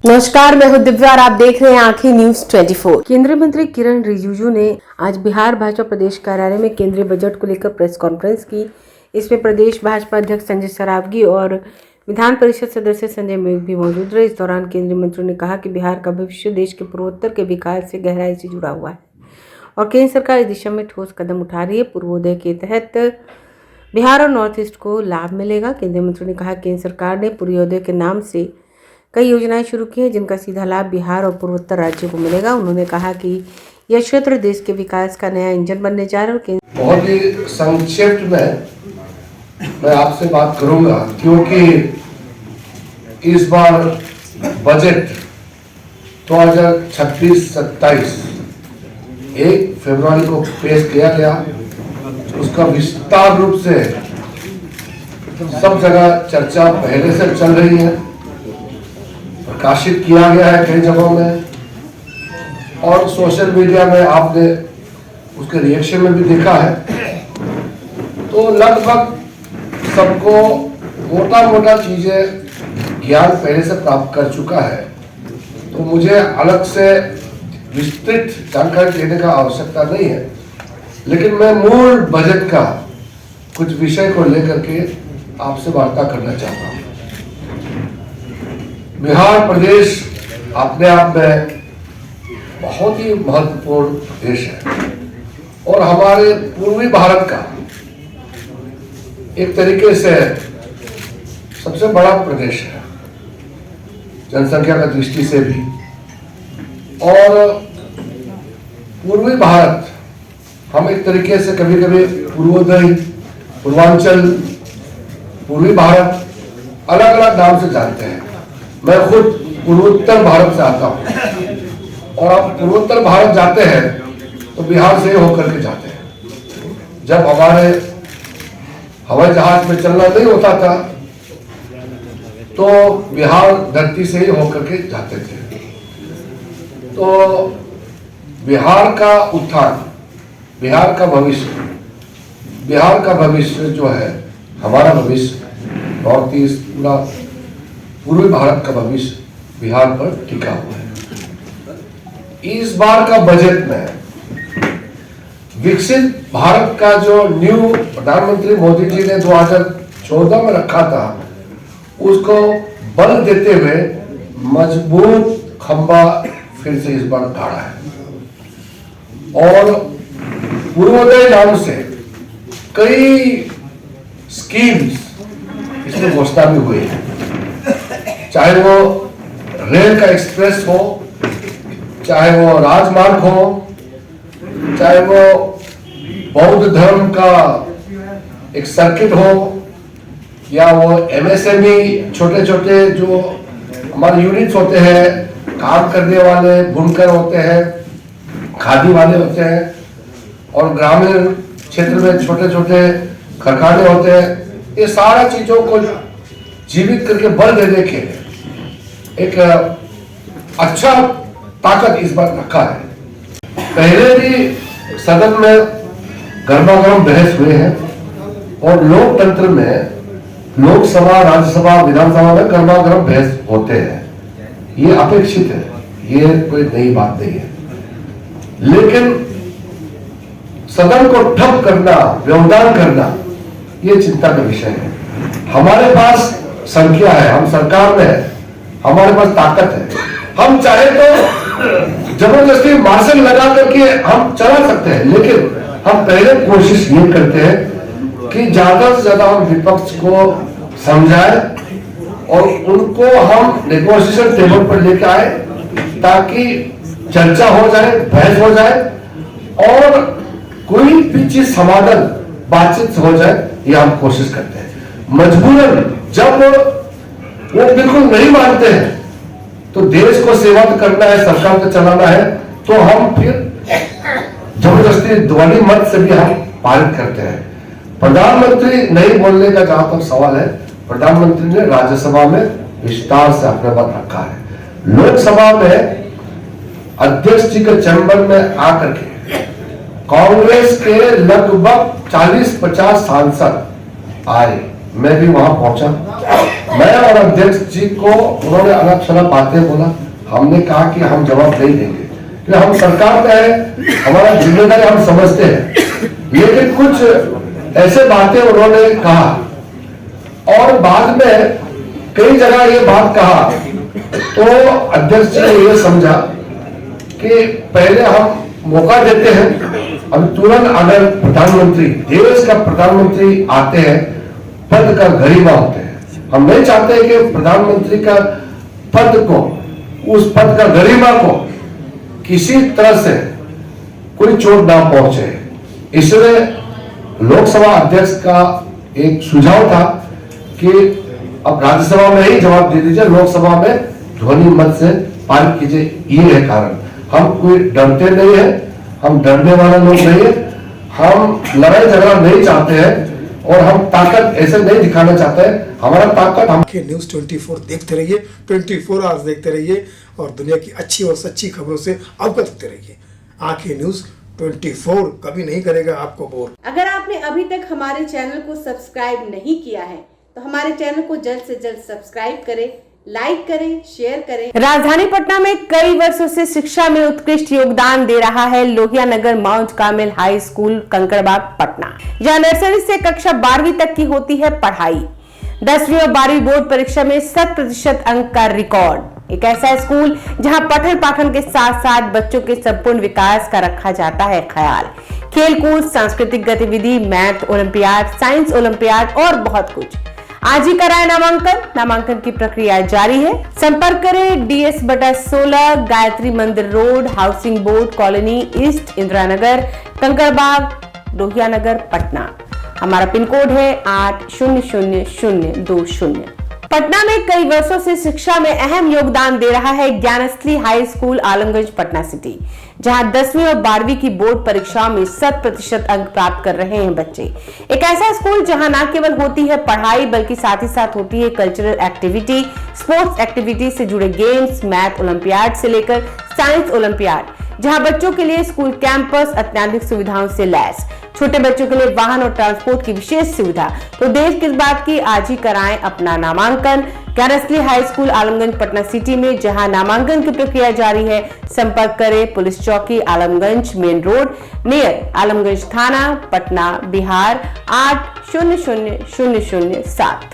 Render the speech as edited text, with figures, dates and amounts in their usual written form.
नमस्कार, मैं हूं दिव्या और आप देख रहे हैं आंखें न्यूज 24। केंद्रीय मंत्री किरण रिजिजू ने आज बिहार भाजपा प्रदेश कार्यालय में केंद्रीय बजट को लेकर प्रेस कॉन्फ्रेंस की। इसमें प्रदेश भाजपा अध्यक्ष संजय सरावगी और विधान परिषद सदस्य संजय मेघ भी मौजूद रहे। इस दौरान केंद्रीय मंत्री ने कहा कि बिहार का भविष्य देश के पूर्वोत्तर के विकास से गहराई से जुड़ा हुआ है और केंद्र सरकार इस दिशा में ठोस कदम उठा रही है। पूर्वोदय के तहत बिहार और नॉर्थ ईस्ट को लाभ मिलेगा। केंद्रीय मंत्री ने कहा केंद्र सरकार ने पूर्वोदय के नाम से कई योजनाएं शुरू की हैं जिनका सीधा लाभ बिहार और पूर्वोत्तर राज्यों को मिलेगा। उन्होंने कहा कि यह क्षेत्र देश के विकास का नया इंजन बनने जा रहा है। बहुत ही संक्षिप्त में मैं आपसे बात करूंगा क्योंकि इस बार बजट 2026-27 1 फरवरी को पेश किया गया। उसका विस्तार रूप से सब जगह चर्चा पहले से चल रही है, प्रकाशित किया गया है कई जगहों में और सोशल मीडिया में आपने उसके रिएक्शन में भी देखा है। तो लगभग सबको मोटा मोटा चीजें ज्ञान पहले से प्राप्त कर चुका है, तो मुझे अलग से विस्तृत जानकारी देने का आवश्यकता नहीं है। लेकिन मैं मूल बजट का कुछ विषय को लेकर के आपसे वार्ता करना चाहता हूँ। बिहार प्रदेश अपने आप में बहुत ही महत्वपूर्ण प्रदेश है और हमारे पूर्वी भारत का एक तरीके से सबसे बड़ा प्रदेश है जनसंख्या की दृष्टि से भी। और पूर्वी भारत हम एक तरीके से कभी कभी पूर्वोदय, पूर्वांचल, पूर्वी भारत अलग अलग नाम से जानते हैं। मैं खुद पूर्वोत्तर भारत से आता हूँ और आप पूर्वोत्तर भारत जाते हैं तो बिहार से होकर के जाते हैं। जब हमारे हवाई जहाज में चलना नहीं होता था तो बिहार धरती से ही होकर के जाते थे। तो बिहार का उत्थान, बिहार का भविष्य जो है, हमारा भविष्य, नॉर्थ ईस्ट पूरा पूर्वी भारत का भविष्य बिहार पर टिका हुआ है। इस बार का बजट में विकसित भारत का जो न्यू प्रधानमंत्री मोदी जी ने 2014 में रखा था, उसको बल देते हुए मजबूत खंबा फिर से इस बार गाड़ा है। और पूर्वोदय नाम से कई स्कीम्स इसमें घोषणा भी हुई है, चाहे वो रेल का एक्सप्रेस हो, चाहे वो राजमार्ग हो, चाहे वो बौद्ध धर्म का एक सर्किट हो, या वो एमएसएमई छोटे छोटे जो हमारे यूनिट्स होते हैं, काम करने वाले बुनकर होते हैं, खादी वाले होते हैं और ग्रामीण क्षेत्र में छोटे छोटे कारखाने होते हैं। ये सारा चीजों को जीवित करके बल देने के लिए एक अच्छा ताकत इस बार रखा है। पहले भी सदन में गर्मागर्म बहस हुए हैं और लोकतंत्र में लोकसभा, राज्यसभा, विधानसभा में गर्मागर्म बहस होते हैं। ये अपेक्षित है, ये कोई नई बात नहीं है। लेकिन सदन को ठप करना, व्यवधान करना, ये चिंता का विषय है। हमारे पास संख्या है, हम सरकार में है, हमारे पास ताकत है। हम चाहे तो जबरदस्ती मार्शल लगा करके हम चला सकते हैं, लेकिन हम पहले कोशिश ये करते हैं कि ज्यादा से ज्यादा हम विपक्ष को समझाएं और उनको हम नेगोशिएशन टेबल पर लेकर आए ताकि चर्चा हो जाए, बहस हो जाए और कोई भी चीज समाधान बातचीत से हो जाए, ये हम कोशिश करते हैं। मजबूरन जब वो बिल्कुल नहीं मानते हैं तो देश को सेवा तो करना है, सरकार को चलाना है, तो हम फिर जबरदस्ती ध्वनि मत से भी हम पारित करते हैं। प्रधानमंत्री नहीं बोलने का जहां तक सवाल है, प्रधानमंत्री ने राज्यसभा में विस्तार से अपना बात रखा है। लोकसभा में अध्यक्ष जी के चैम्बर में आकर के कांग्रेस के लगभग 40-50 सांसद आए, मैं भी वहां पहुंचा मैं और अध्यक्ष जी को उन्होंने अलग सलग बातें बोला। हमने कहा कि हम जवाब नहीं देंगे, कि हम सरकार में है, हमारा जिम्मेदारी हम समझते हैं, लेकिन कुछ ऐसे बातें उन्होंने कहा और बाद में कई जगह ये बात कहा, तो अध्यक्ष जी ने ये समझा कि पहले हम मौका देते हैं, अब तुरंत अगर प्रधानमंत्री, देश का प्रधानमंत्री आते हैं, पद का गरिमा होते हैं, हम नहीं चाहते कि प्रधानमंत्री का पद को, उस पद का गरिमा को किसी तरह से कोई चोट ना पहुंचे। इसलिए लोकसभा अध्यक्ष का एक सुझाव था कि अब राज्यसभा में ही जवाब दे दीजिए, लोकसभा में ध्वनि मत से पारित कीजिए। ये है कारण, हम कोई डरते नहीं है, हम डरने वाले लोग नहीं है, हम लड़ाई झगड़ा नहीं चाहते हैं और हम ताकत ऐसे नहीं दिखाना चाहते हैं। हमारा ताकत हम न्यूज़ 24 देखते रहिए, 24 आवर्स देखते रहिए और दुनिया की अच्छी और सच्ची खबरों से अवगत होते रहिए। आंखें न्यूज़ 24 कभी नहीं करेगा आपको बोर। अगर आपने अभी तक हमारे चैनल को सब्सक्राइब नहीं किया है तो हमारे चैनल को जल्द से जल्द सब्सक्राइब करें, लाइक करें, शेयर करें। राजधानी पटना में कई वर्षों से शिक्षा में उत्कृष्ट योगदान दे रहा है Lohia Nagar Mount Carmel High School Kankarbagh Patna, जहां नर्सरी से कक्षा 12वीं तक की होती है पढ़ाई। 10वीं और 12वीं बोर्ड परीक्षा में 100% अंक का रिकॉर्ड। एक ऐसा स्कूल जहां पठन पाठन के साथ साथ बच्चों के संपूर्ण विकास का रखा जाता है ख्याल। खेलकूद, सांस्कृतिक गतिविधि, मैथ ओलंपियाड, साइंस ओलंपियाड और बहुत कुछ। आज ही कराए नामांकन की प्रक्रिया जारी है। संपर्क करें DS/16 Gayatri Mandir Road, Housing Board Colony East, Indira Nagar, Kankarbagh, Lohia Nagar, Patna. हमारा पिन कोड है 800020। पटना में कई वर्षों से शिक्षा में अहम योगदान दे रहा है Gyansthali high school Alamganj Patna city, जहां 10वीं और 12वीं की बोर्ड परीक्षाओं में 100% अंक प्राप्त कर रहे हैं बच्चे। एक ऐसा स्कूल जहां न केवल होती है पढ़ाई बल्कि साथ ही साथ होती है कल्चरल एक्टिविटी, स्पोर्ट्स एक्टिविटी से जुड़े गेम्स, मैथ ओलंपियाड से लेकर साइंस ओलंपियाड, जहां बच्चों के लिए स्कूल कैंपस अत्याधुनिक सुविधाओं से लैस, छोटे बच्चों के लिए वाहन और ट्रांसपोर्ट की विशेष सुविधा। तो देर किस बात की, आज ही कराएं अपना नामांकन Gyansthali high school Alamganj Patna city में, जहां नामांकन की प्रक्रिया जारी है। संपर्क करें पुलिस चौकी Alamganj main road near Alamganj थाना, पटना, बिहार 800007।